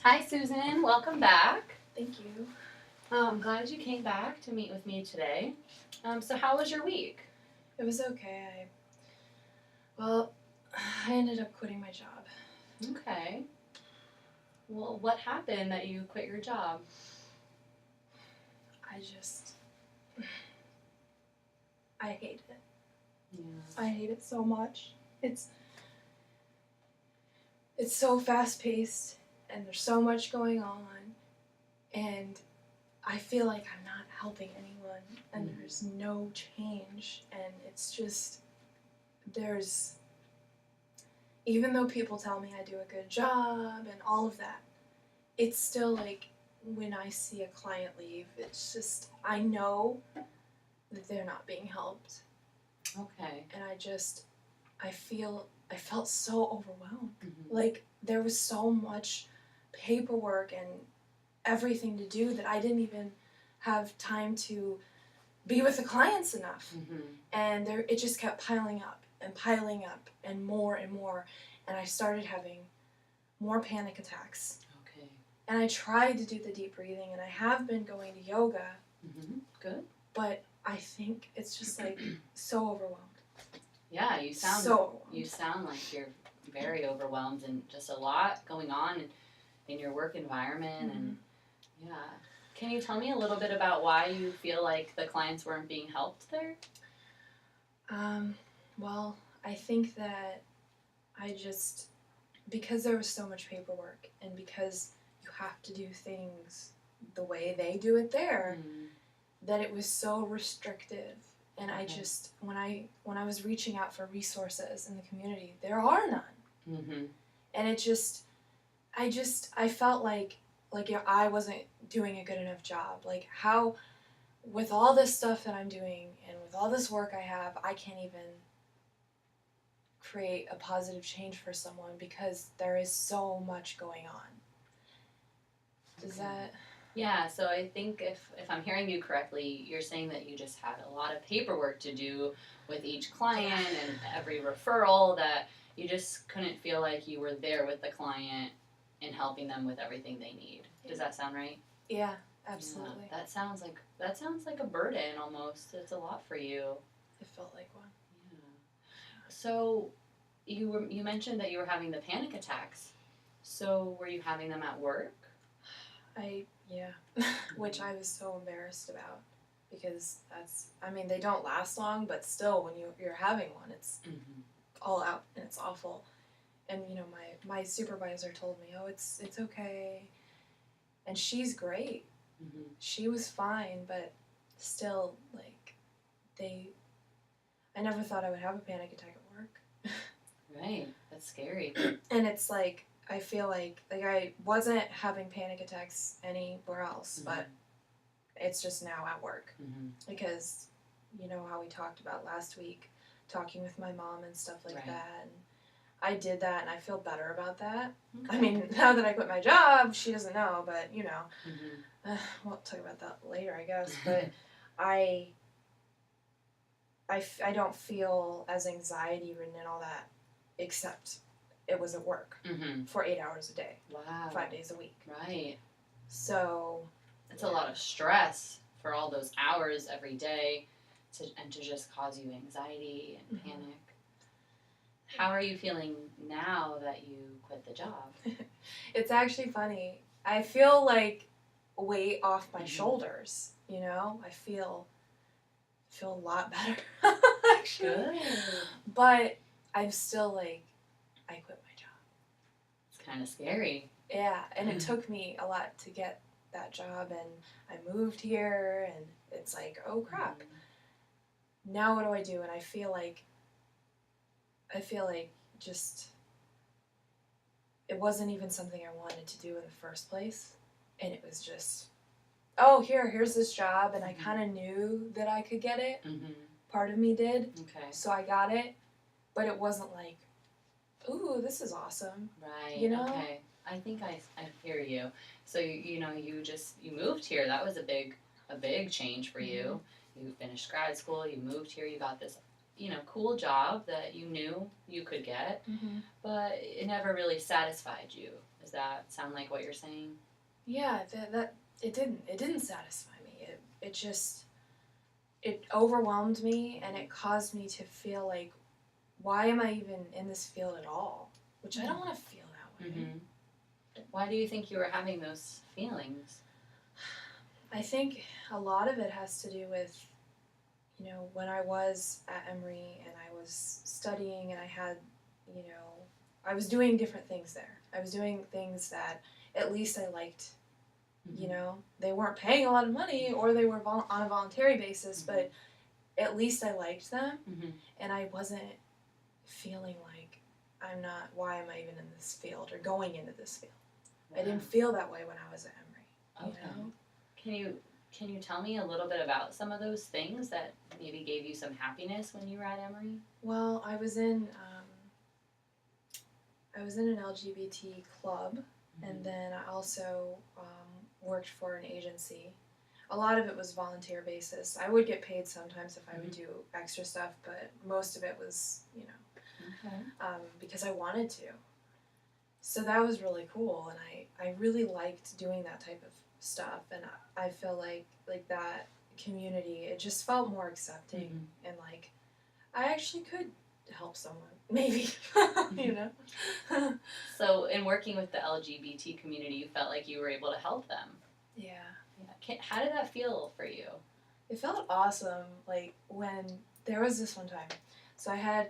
Hi, Susan. Welcome back. Thank you. I'm glad you came back to meet with me today. So how was your week? It was okay. Well, I ended up quitting my job. Okay. Well, what happened that you quit your job? I just, I hate it. Yeah. I hate it so much. It's so fast paced, and there's so much going on, and I feel like I'm not helping anyone, and there's no change, and it's just there's. Even though people tell me I do a good job and all of that, it's still like when I see a client leave, it's just, I know that they're not being helped. Okay. And I felt so overwhelmed. Like there was so much paperwork and everything to do that I didn't even have time to be with the clients enough. And it just kept piling up and more and more. And I started having more panic attacks. Okay. And I tried to do the deep breathing, and I have been going to yoga. Good. But I think it's just like so overwhelmed. Yeah, you sound so overwhelmed. You sound like you're very overwhelmed and just a lot going on in your work environment and yeah. Can you tell me a little bit about why you feel like the clients weren't being helped there? Well, I think that because there was so much paperwork and because you have to do things the way they do it there, that it was so restrictive. And I just, when I was reaching out for resources in the community, there are none. And it just, I felt like I wasn't doing a good enough job. Like how, with all this stuff that I'm doing and with all this work I have, I can't even create a positive change for someone because there is so much going on. Does that... Yeah, so I think if I'm hearing you correctly, you're saying that you just had a lot of paperwork to do with each client and every referral, that you just couldn't feel like you were there with the client and helping them with everything they need. Does that sound right? Yeah, absolutely. Yeah, that sounds like a burden almost. It's a lot for you. It felt like one. Yeah. So you mentioned that you were having the panic attacks. So were you having them at work? Yeah, which I was so embarrassed about because they don't last long, but still when you're having one, it's all out and it's awful. And my supervisor told me, oh, it's okay, and she's great. She was fine, but still, like, I never thought I would have a panic attack at work. Right, that's scary. And it's like, I feel like I wasn't having panic attacks anywhere else, but it's just now at work. Because you know how we talked about last week, talking with my mom and stuff like that. And I did that, and I feel better about that. Okay. I mean, now that I quit my job, she doesn't know, but we'll talk about that later, I guess. But I don't feel as anxiety-ridden and all that, except it was at work for 8 hours a day. Wow. 5 days a week. Right. So it's a lot of stress for all those hours every day to just cause you anxiety and panic. How are you feeling now that you quit the job? It's actually funny. I feel like weight off my shoulders, I feel a lot better, actually. Good. But I'm still like, I quit my job. It's kind of scary. Yeah, and it took me a lot to get that job, and I moved here, and it's like, oh crap. Now what do I do? And I feel like just, it wasn't even something I wanted to do in the first place, and it was just, oh, here's this job, and I kind of knew that I could get it. Part of me did. Okay. So I got it, but it wasn't like, ooh, this is awesome. Right. Okay. I think I hear you. So you moved here. That was a big change for you. You finished grad school. You moved here. You got this, cool job that you knew you could get, but it never really satisfied you. Does that sound like what you're saying? Yeah, that it didn't satisfy me. It just it overwhelmed me, and it caused me to feel like, why am I even in this field at all? Which I don't want to feel that way. Mm-hmm. Why do you think you were having those feelings? I think a lot of it has to do with, when I was at Emory and I was studying and I had, I was doing different things there. I was doing things that at least I liked. They weren't paying a lot of money, or they were on a voluntary basis, but at least I liked them, and I wasn't feeling like, why am I even in this field or going into this field? Wow. I didn't feel that way when I was at Emory. Okay. Can you tell me a little bit about some of those things that maybe gave you some happiness when you were at Emory? Well, I was in an LGBT club, and then I also worked for an agency. A lot of it was volunteer basis. I would get paid sometimes if I would do extra stuff, but most of it was, because I wanted to. So that was really cool, and I really liked doing that type of stuff, and I feel like that community, it just felt more accepting, and like I actually could help someone, maybe, So in working with the LGBT community, you felt like you were able to help them. Yeah. How did that feel for you? It felt awesome, like when there was this one time. So I had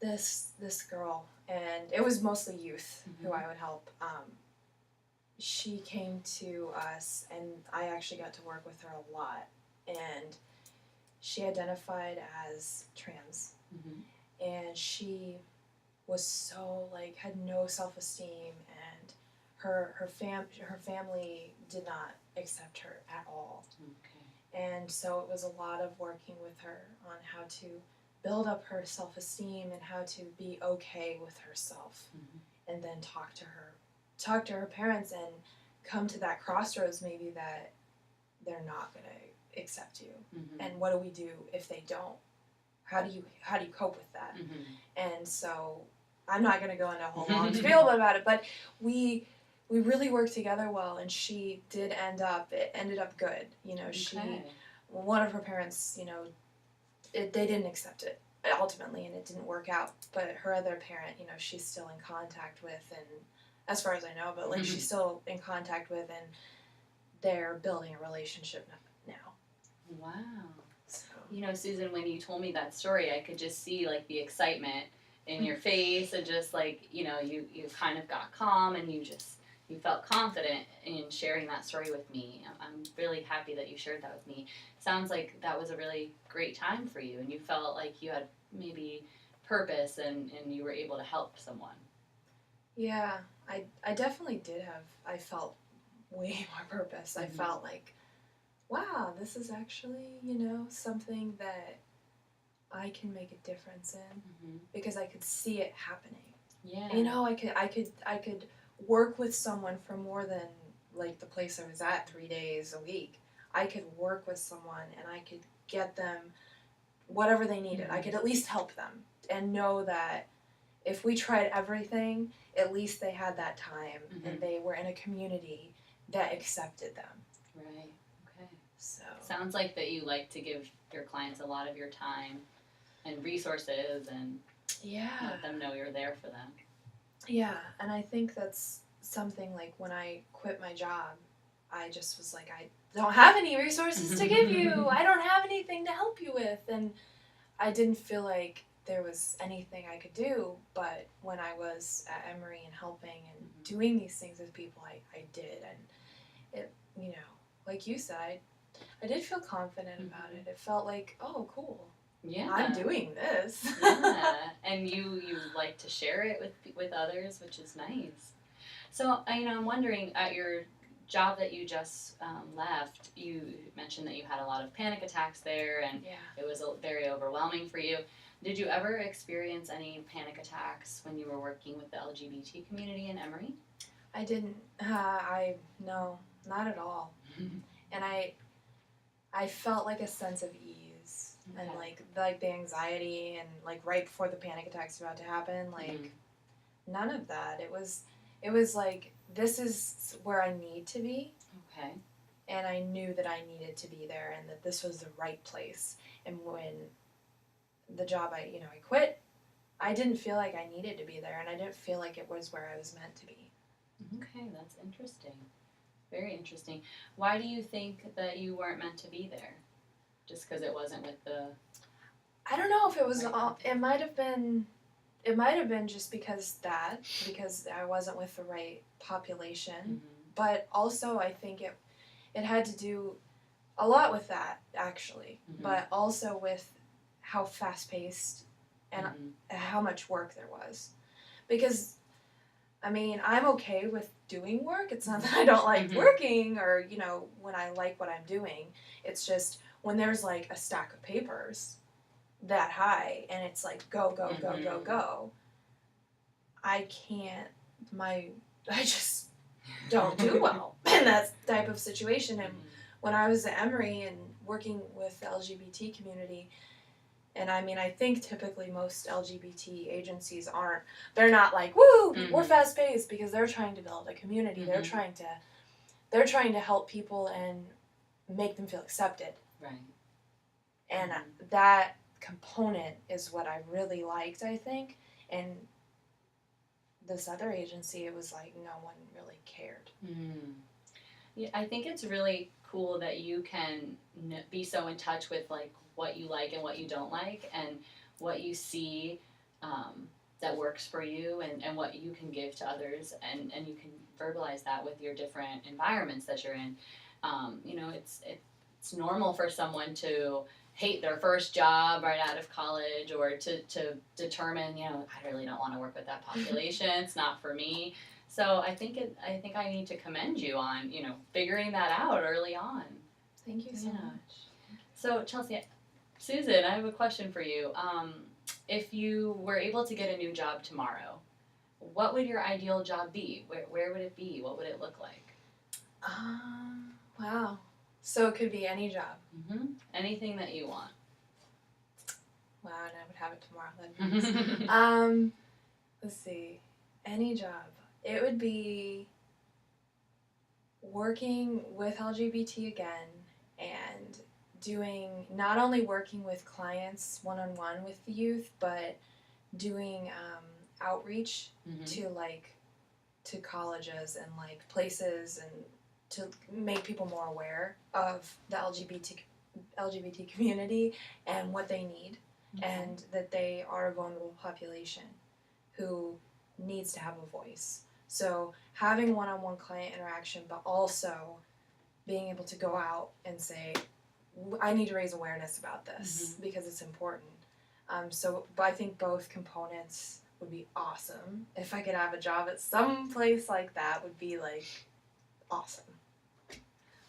this girl, and it was mostly youth who I would help. She came to us, and I actually got to work with her a lot, and she identified as trans, and she was so, like, had no self-esteem, and her family did not accept her at all. Okay. And so it was a lot of working with her on how to build up her self-esteem and how to be okay with herself, and then talk to her parents, and come to that crossroads maybe that they're not going to accept you. And what do we do if they don't? How do you cope with that? And so I'm not going to go into a whole long spiel about it, but we really worked together well, and she did it ended up good. One of her parents, they didn't accept it ultimately, and it didn't work out, but her other parent, she's still in contact with, and as far as I know, but she's still in contact with, and they're building a relationship now. Wow. So. Susan, when you told me that story, I could just see the excitement in your face, and just you kind of got calm, and you felt confident in sharing that story with me. I'm really happy that you shared that with me. Sounds like that was a really great time for you, and you felt like you had maybe purpose, and you were able to help someone. Yeah, I definitely did I felt way more purpose. I felt like, wow, this is actually, something that I can make a difference in, because I could see it happening. Yeah. I could work with someone for more than the place I was at 3 days a week. I could work with someone, and I could get them whatever they needed. I could at least help them, and know that if we tried everything, at least they had that time, and they were in a community that accepted them. Right. Okay. So sounds like that you like to give your clients a lot of your time and resources, and let them know you're there for them. Yeah, and I think that's something, when I quit my job, I just was like, I don't have any resources to give you. I don't have anything to help you with, and I didn't feel like there was anything I could do. But when I was at Emory and helping and doing these things with people, I did, and it, like you said, I did feel confident about it. It felt like, oh, cool. Yeah, I'm doing this. Yeah, and you like to share it with others, which is nice. So I'm wondering, at your job that you just left, you mentioned that you had a lot of panic attacks there, and it was very overwhelming for you. Did you ever experience any panic attacks when you were working with the LGBT community in Emory? I didn't. No, not at all. And I felt like a sense of ease, and the anxiety, and right before the panic attacks about to happen, none of that. It was It was like, this is where I need to be. Okay. And I knew that I needed to be there and that this was the right place. And when the job I quit, I didn't feel like I needed to be there, and I didn't feel like it was where I was meant to be. Okay, that's interesting. Very interesting. Why do you think that you weren't meant to be there? Just because it wasn't with the... I don't know if it was Right. all, it might have been just because I wasn't with the right population, Mm-hmm. but also I think it had to do a lot with that, actually, Mm-hmm. but also with how fast-paced and Mm-hmm. how much work there was. Because, I mean, I'm okay with doing work. It's not that I don't like Mm-hmm. working or, when I like what I'm doing. It's just when there's, like, a stack of papers that high and it's like, go, go, go, Mm-hmm. go, go, I just don't do well in that type of situation. And when I was at Emory and working with the LGBT community, and I mean, I think typically most LGBT agencies they're not like, woo, we're fast paced, because they're trying to build a community. Mm-hmm. They're trying to help people and make them feel accepted. Right. And that component is what I really liked, I think. And this other agency, it was like no one really cared. Mm. Yeah, I think it's really cool that you can be so in touch with like what you like and what you don't like, and what you see that works for you, and what you can give to others, and you can verbalize that with your different environments that you're in. It's normal for someone to hate their first job right out of college, or to determine, I really don't want to work with that population. It's not for me. So I think I need to commend you on, figuring that out early on. Thank you so much. So Chelsea, Susan, I have a question for you. If you were able to get a new job tomorrow, what would your ideal job be? Where would it be? What would it look like? Wow. So it could be any job. Mm-hmm. Anything that you want. Wow, and I would have it tomorrow. That'd be nice. Let's see. Any job. It would be working with LGBT again, and not only working with clients one-on-one with the youth, but doing outreach to colleges and like places, and to make people more aware of the LGBT community and what they need, and that they are a vulnerable population who needs to have a voice. So having one-on-one client interaction, but also being able to go out and say, I need to raise awareness about this because it's important. But I think both components would be awesome. If I could have a job at some place like that, would be like awesome.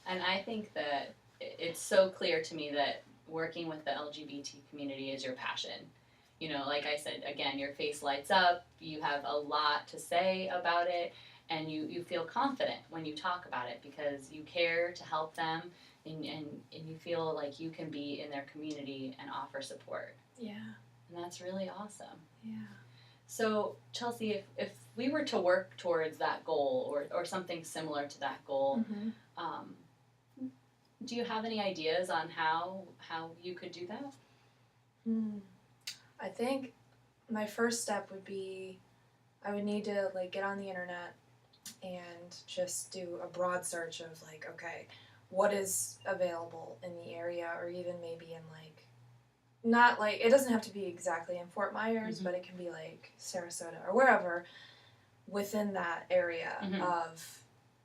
And I think that it's so clear to me that working with the LGBT community is your passion. Like I said, again, your face lights up, you have a lot to say about it, and you feel confident when you talk about it because you care to help them, and you feel like you can be in their community and offer support. Yeah. And that's really awesome. Yeah. So, Chelsea, if we were to work towards that goal, or something similar to that goal, do you have any ideas on how you could do that? I think my first step would be, I would need to get on the internet and just do a broad search of okay, what is available in the area, or even maybe in not it doesn't have to be exactly in Fort Myers, but it can be Sarasota or wherever within that area of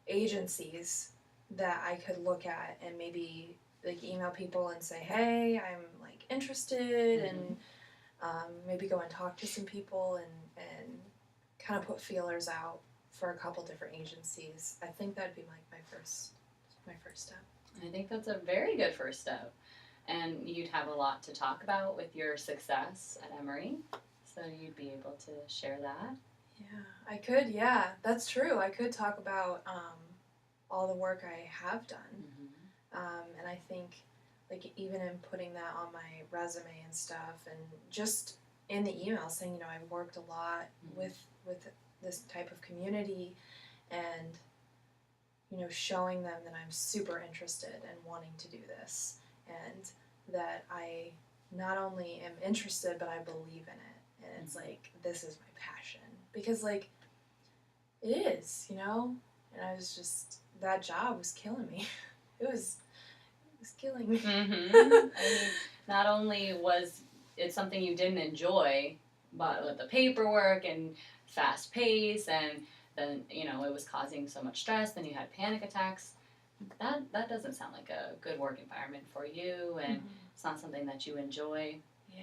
agencies that I could look at, and maybe email people and say, hey, I'm interested, and maybe go and talk to some people and kind of put feelers out for a couple different agencies. I think that'd be my first step. I think that's a very good first step. And you'd have a lot to talk about with your success at Emory, so you'd be able to share that. Yeah, I could. Yeah, that's true. I could talk about all the work I have done, and I think even in putting that on my resume and stuff, and just in the email saying, I've worked a lot with this type of community, and showing them that I'm super interested and wanting to do this, and that I not only am interested, but I believe in it. And it's like, this is my passion. Because, like, it is, And I was just, that job was killing me. It was killing me. Mm-hmm. I mean, not only was it something you didn't enjoy, but with the paperwork and fast pace, and then, it was causing so much stress, then you had panic attacks. That doesn't sound like a good work environment for you, and it's not something that you enjoy. Yeah.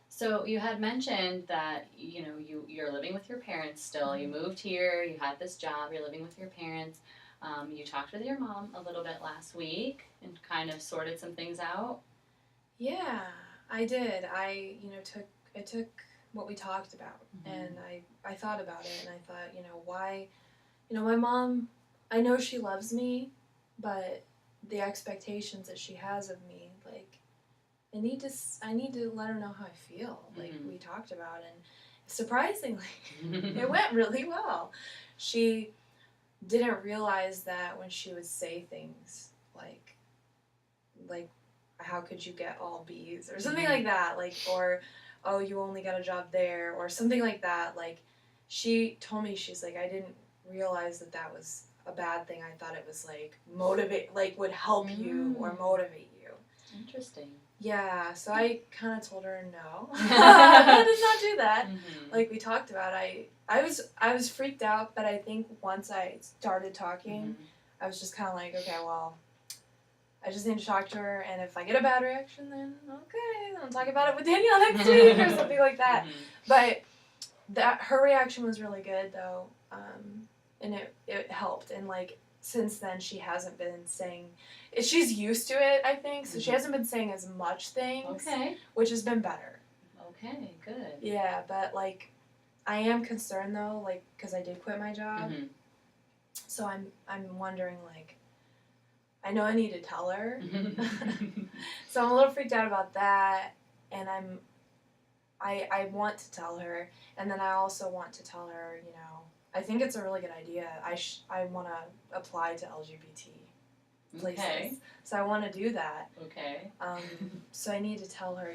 So you had mentioned that, you're living with your parents still. You moved here, you had this job, you're living with your parents. You talked with your mom a little bit last week and kind of sorted some things out. Yeah, I did. I took what we talked about, and I thought about it, and I thought, why, my mom, I know she loves me, but the expectations that she has of me, like, I need to let her know how I feel, like we talked about, and surprisingly, it went really well. She didn't realize that when she would say things like how could you get all B's or something like that, like, or oh, you only got a job there or something like that, like, she told me, she's like, I didn't realize that was a bad thing. I thought it was like motivate, like would help you or motivate you. Interesting. Yeah, so I kind of told her no. I did not do that. Like we talked about, I was freaked out, but I think once I started talking, I was just kind of like, okay, well, I just need to talk to her, and if I get a bad reaction, then okay, then I'll talk about it with Danielle next week or something like that. But her reaction was really good, though, and it helped. And like since then, she hasn't been saying. She's used to it, I think, so she hasn't been saying as much things. Okay. Which has been better. Okay, good. Yeah, but like, I am concerned though, like, because I did quit my job, so I'm wondering, like, I know I need to tell her, so I'm a little freaked out about that, and I want to tell her, and then I also want to tell her, I think it's a really good idea. I want to apply to LGBT places, okay. So I want to do that. Okay. So I need to tell her,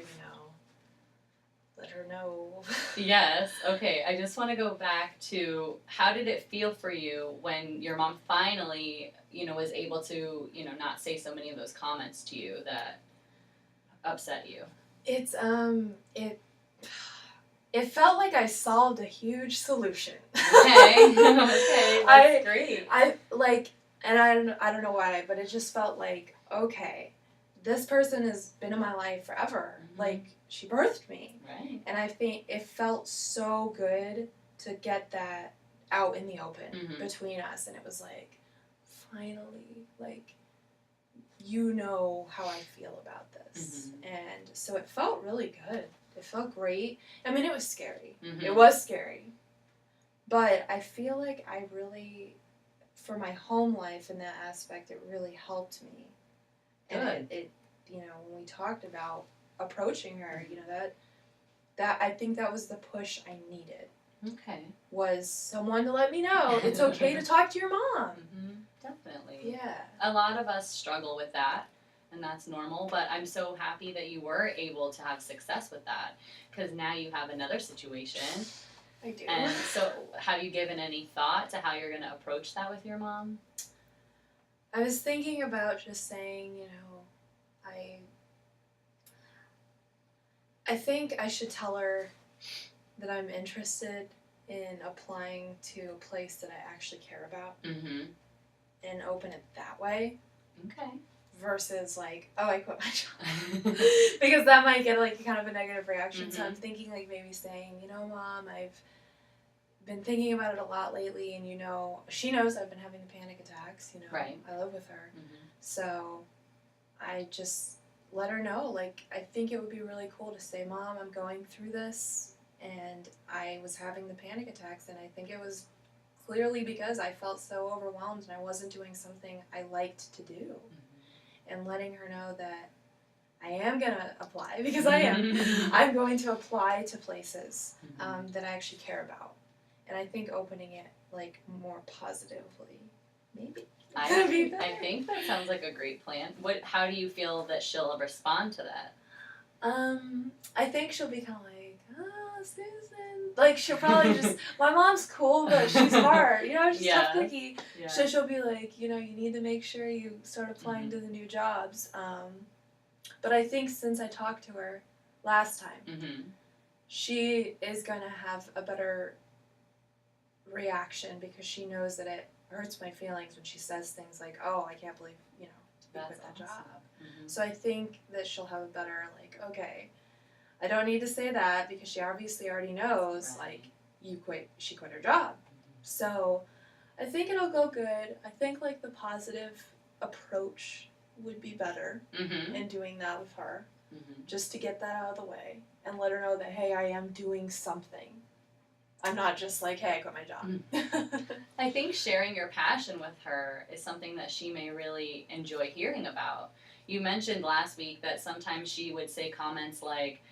let her know. Yes. Okay. I just want to go back to, how did it feel for you when your mom finally, was able to, not say so many of those comments to you that upset you? It's it felt like I solved a huge solution. Okay. Okay. That's great. I like, and I don't know why, but it just felt like, okay, this person has been in my life forever. Like, she birthed me. Right. And I think it felt so good to get that out in the open between us. And it was like, finally, like, how I feel about this. And so it felt really good. It felt great. I mean, it was scary. It was scary. But I feel like I really, for my home life in that aspect, it really helped me. Good. And it when we talked about approaching her, that I think that was the push I needed. Okay. Was someone to let me know it's okay to talk to your mom. Definitely. Yeah. A lot of us struggle with that, and that's normal, but I'm so happy that you were able to have success with that, because now you have another situation. I do. And so have you given any thought to how you're going to approach that with your mom? I was thinking about just saying, I think I should tell her that I'm interested in applying to a place that I actually care about, and open it that way. Okay. Versus like, oh, I quit my job. Because that might get like kind of a negative reaction. So I'm thinking like maybe saying, Mom, I've been thinking about it a lot lately, and she knows I've been having panic attacks, Right. I live with her. So I just let her know, like, I think it would be really cool to say, Mom, I'm going through this, and I was having the panic attacks, and I think it was clearly because I felt so overwhelmed and I wasn't doing something I liked to do. And letting her know that I am going to apply, because I am. I'm going to apply to places that I actually care about. And I think opening it like more positively, maybe. I think that sounds like a great plan. How do you feel that she'll respond to that? I think she'll be kind of like, oh, Susan. Like, she'll probably just, my mom's cool, but she's hard. You know, she's tough cookie. Yeah. So she'll be like, you know, you need to make sure you start applying to the new jobs. But I think since I talked to her last time, she is going to have a better reaction because she knows that it hurts my feelings when she says things like, oh, I can't believe, you know, you quit that job. So I think that she'll have a better, like, okay, I don't need to say that because she obviously already knows, like, she quit her job. So I think it'll go good. I think, like, the positive approach would be better in doing that with her, just to get that out of the way and let her know that, hey, I am doing something. I'm not just like, hey, I quit my job. I think sharing your passion with her is something that she may really enjoy hearing about. You mentioned last week that sometimes she would say comments like,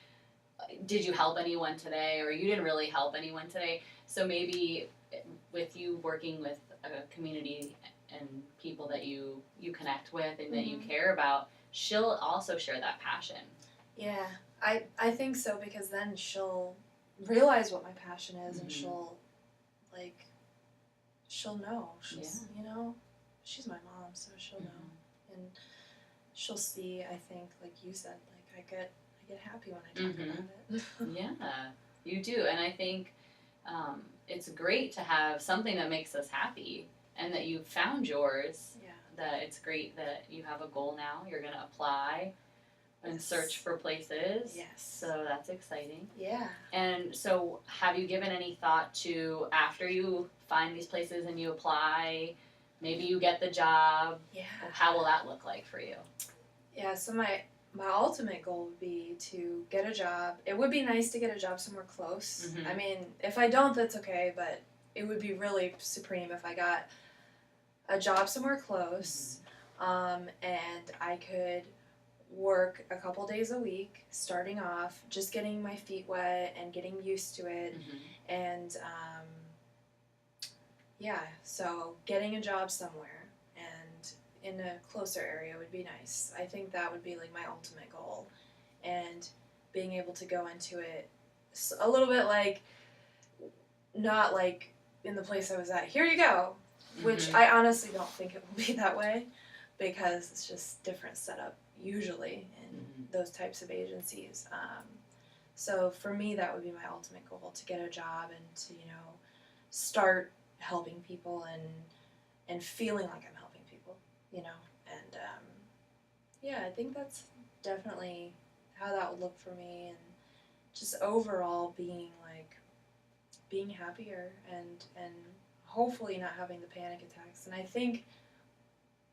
did you help anyone today? Or you didn't really help anyone today. So maybe with you working with a community and people that you connect with and that you care about, she'll also share that passion. Yeah, I think so, because then she'll realize what my passion is and she'll know. You know, she's my mom, so she'll know. And she'll see, I think, like you said, like I get happy when I talk about it. Yeah, you do. And I think it's great to have something that makes us happy and that you've found yours. Yeah. That it's great that you have a goal now. You're going to apply and search for places. Yes. So that's exciting. Yeah. And so have you given any thought to, after you find these places and you apply, maybe you get the job, how will that look like for you? Yeah, so my ultimate goal would be to get a job. It would be nice to get a job somewhere close. I mean, if I don't, that's okay, but it would be really supreme if I got a job somewhere close, and I could work a couple days a week, starting off, just getting my feet wet and getting used to it, and so getting a job somewhere and in a closer area would be nice. I think that would be like my ultimate goal, and being able to go into it a little bit like, not like in the place I was at, here you go, which I honestly don't think it will be that way, because it's just different setup usually in those types of agencies. So for me, that would be my ultimate goal, to get a job and to, you know, start helping people and feeling like I'm helping people, you know. And I think that's definitely how that would look for me, and just overall being happier and hopefully not having the panic attacks. And I think,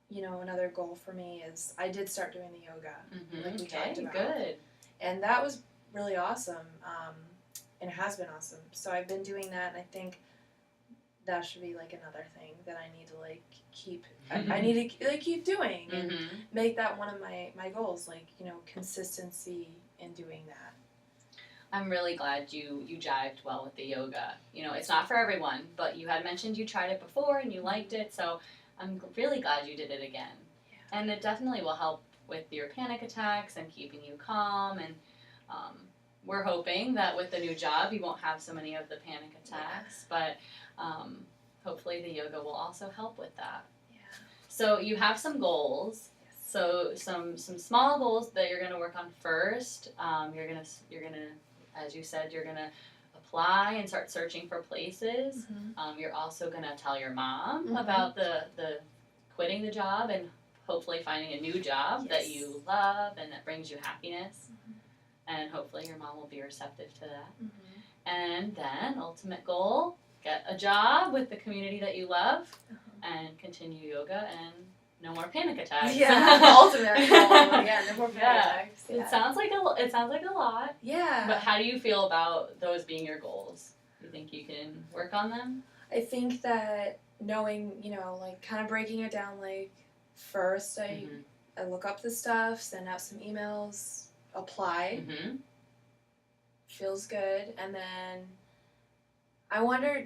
you know, another goal for me is I did start doing the yoga, like we talked about. Good. And that was really awesome, and it has been awesome. So I've been doing that, and I think that should be like another thing that I need to like keep. I need to like keep doing and make that one of my goals. Like, you know, consistency in doing that. I'm really glad you jived well with the yoga. You know, it's not for everyone, but you had mentioned you tried it before and you liked it, so I'm really glad you did it again. Yeah. And it definitely will help with your panic attacks and keeping you calm, and we're hoping that with the new job you won't have so many of the panic attacks, but hopefully the yoga will also help with that. Yeah. So you have some goals. Yes. So some small goals that you're going to work on first. You're gonna as you said, you're gonna apply and start searching for places. You're also gonna tell your mom about the quitting the job and hopefully finding a new job that you love and that brings you happiness. And hopefully your mom will be receptive to that. And then ultimate goal, get a job with the community that you love and continue yoga and no more panic attacks. Yeah, ultimate goal. Yeah, no more panic attacks. Yeah. It sounds like a lot. Yeah. But how do you feel about those being your goals? Do you think you can work on them? I think that knowing, you know, like kind of breaking it down, like first I look up the stuff, send out some emails, apply. Feels good, and then I wonder,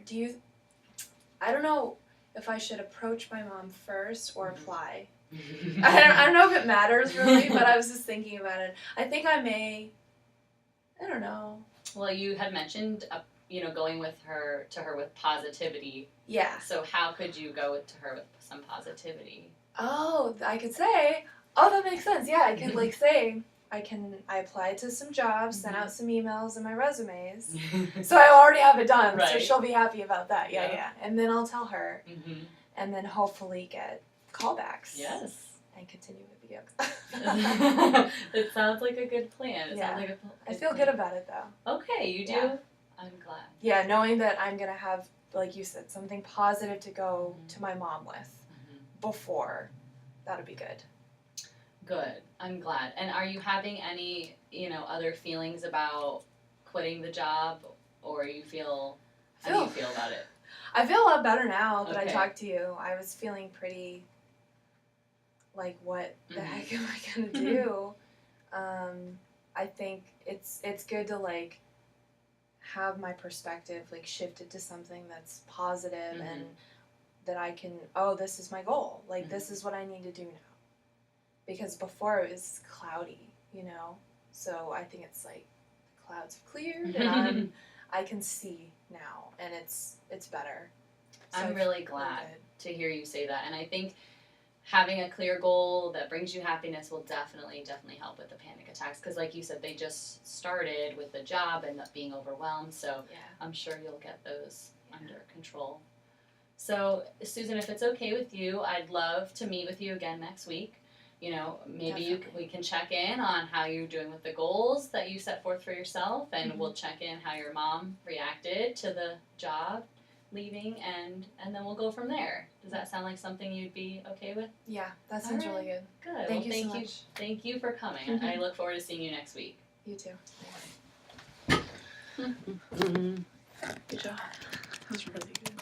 I don't know if I should approach my mom first or apply. I don't know if it matters really, but I was just thinking about it. I think I may, I don't know. Well, you had mentioned, going with her with positivity. Yeah. So how could you go to her with some positivity? Oh, I could say, oh, that makes sense. Yeah, I could like say, I applied to some jobs, sent out some emails and my resumes. So I already have it done, so Right. she'll be happy about that. Yeah, Yeah. yeah. And then I'll tell her, Mm-hmm. and then hopefully get callbacks. Yes. And continue with the yoga. It sounds like a good plan. It Yeah. sounds like a I feel good about it though. Okay, you do? Yeah. I'm glad. Yeah, knowing that I'm gonna have, like you said, something positive to go to my mom with before, that'll be good. Good. I'm glad. And are you having any, other feelings about quitting the job, or you feel, how do you feel about it? I feel a lot better now that I Okay. talked to you. I was feeling pretty like, what the heck am I gonna do? I think it's good to like have my perspective like shifted to something that's positive and that I can, this is my goal. Like this is what I need to do now. Because before it was cloudy, So I think it's like the clouds have cleared and I can see now and it's better. So I'm really glad to hear you say that. And I think having a clear goal that brings you happiness will definitely help with the panic attacks. Because like you said, they just started with the job and being overwhelmed. So Yeah. I'm sure you'll get those under control. So Susan, if it's okay with you, I'd love to meet with you again next week. Maybe we can check in on how you're doing with the goals that you set forth for yourself, and we'll check in how your mom reacted to the job leaving, and then we'll go from there. Does that sound like something you'd be okay with? Yeah, that sounds really good. Good. Thank you so much. Thank you for coming. I look forward to seeing you next week. You too. Good job. That was really good.